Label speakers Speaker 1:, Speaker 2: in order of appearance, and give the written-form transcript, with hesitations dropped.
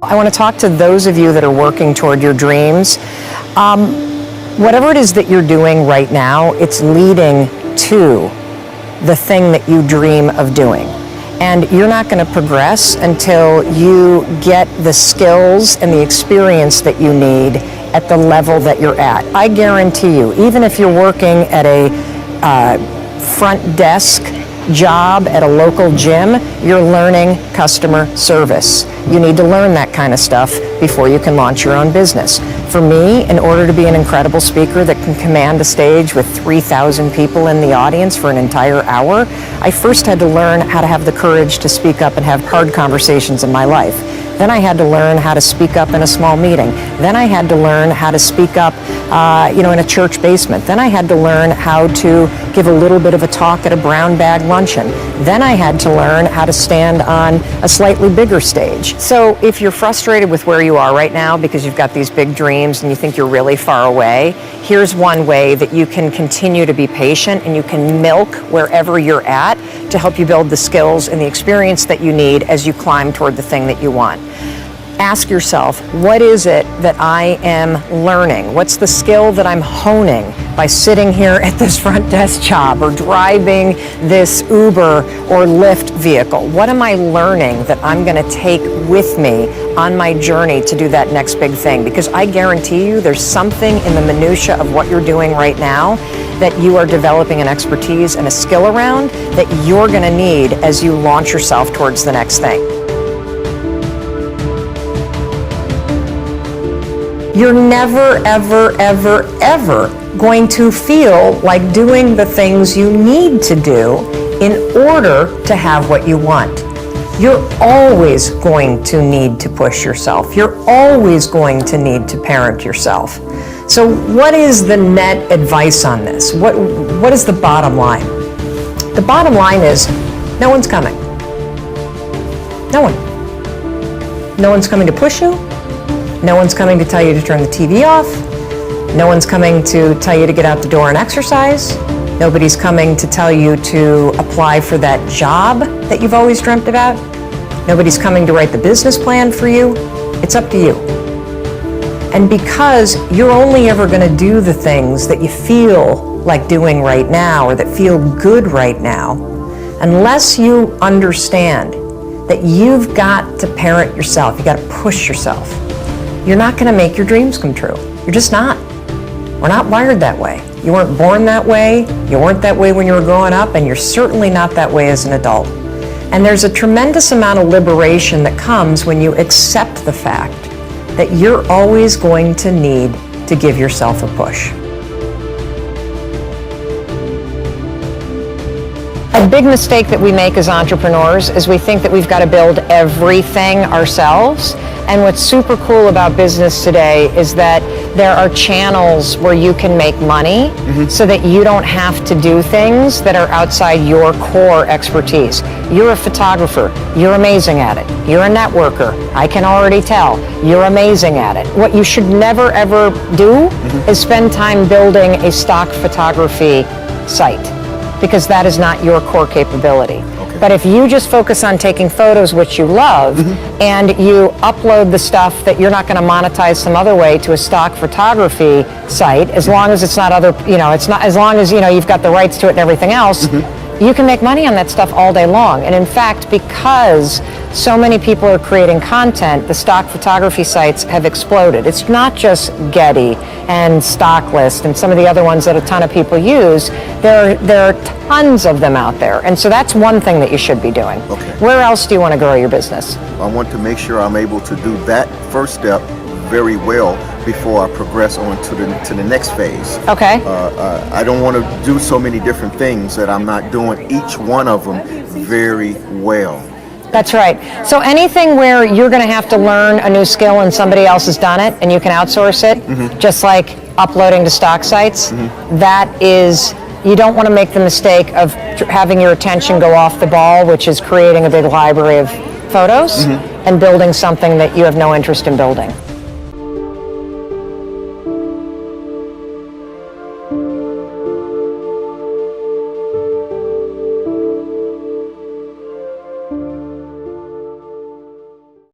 Speaker 1: I want to talk to those of you that are working toward your dreams. Whatever it is that you're doing right now, it's leading to the thing that you dream of doing. And you're not going to progress until you get the skills and the experience that you need at the level that you're at. I guarantee you, even if you're working at a front desk job at a local gym, you're learning customer service. You need to learn that kind of stuff before you can launch your own business. For me, in order to be an incredible speaker that can command a stage with 3,000 people in the audience for an entire hour, I first had to learn how to have the courage to speak up and have hard conversations in my life. Then I had to learn how to speak up in a small meeting. Then I had to learn how to speak up, in a church basement. Then I had to learn how to give a little bit of a talk at a brown bag luncheon. Then I had to learn how to stand on a slightly bigger stage. So if you're frustrated with where you are right now because you've got these big dreams and you think you're really far away, here's one way that you can continue to be patient and you can milk wherever you're at to help you build the skills and the experience that you need as you climb toward the thing that you want. Ask yourself, what is it that I am learning? What's the skill that I'm honing by sitting here at this front desk job or driving this Uber or Lyft vehicle? What am I learning that I'm going to take with me on my journey to do that next big thing? Because I guarantee you there's something in the minutia of what you're doing right now that you are developing an expertise and a skill around that you're going to need as you launch yourself towards the next thing. You're never, ever, ever, ever going to feel like doing the things you need to do in order to have what you want. You're always going to need to push yourself. You're always going to need to parent yourself. So what is the net advice on this? What is the bottom line? The bottom line is no one's coming. No one. No one's coming to push you. No one's coming to tell you to turn the TV off. No one's coming to tell you to get out the door and exercise. Nobody's coming to tell you to apply for that job that you've always dreamt about. Nobody's coming to write the business plan for you. It's up to you. And because you're only ever going to do the things that you feel like doing right now or that feel good right now, unless you understand that you've got to parent yourself, you got to push yourself, you're not going to make your dreams come true. You're just not. We're not wired that way. You weren't born that way. You weren't that way when you were growing up, and you're certainly not that way as an adult. And there's a tremendous amount of liberation that comes when you accept the fact that you're always going to need to give yourself a push. A big mistake that we make as entrepreneurs is we think that we've got to build everything ourselves. And what's super cool about business today is that there are channels where you can make money so that you don't have to do things that are outside your core expertise. You're a photographer. You're amazing at it. You're a networker. I can already tell. You're amazing at it. What you should never ever do is spend time building a stock photography site, because that is not your core capability. But if you just focus on taking photos, which you love, and you upload the stuff that you're not going to monetize some other way to a stock photography site, as long as it's not other, it's not, as long as, you've got the rights to it and everything else, you can make money on that stuff all day long. And in fact, because so many people are creating content, the stock photography sites have exploded. It's not just Getty and Stocklist and some of the other ones that a ton of people use. There are tons of them out there. And so that's one thing that you should be doing.
Speaker 2: Okay.
Speaker 1: Where else do you want to grow your business?
Speaker 2: I want to make sure I'm able to do that first step very well before I progress on to the next phase.
Speaker 1: Okay.
Speaker 2: I don't want to do so many different things that I'm not doing each one of them very well.
Speaker 1: That's right. So anything where you're going to have to learn a new skill and somebody else has done it and you can outsource it, just like uploading to stock sites, that is, you don't want to make the mistake of having your attention go off the ball, which is creating a big library of photos and building something that you have no interest in building.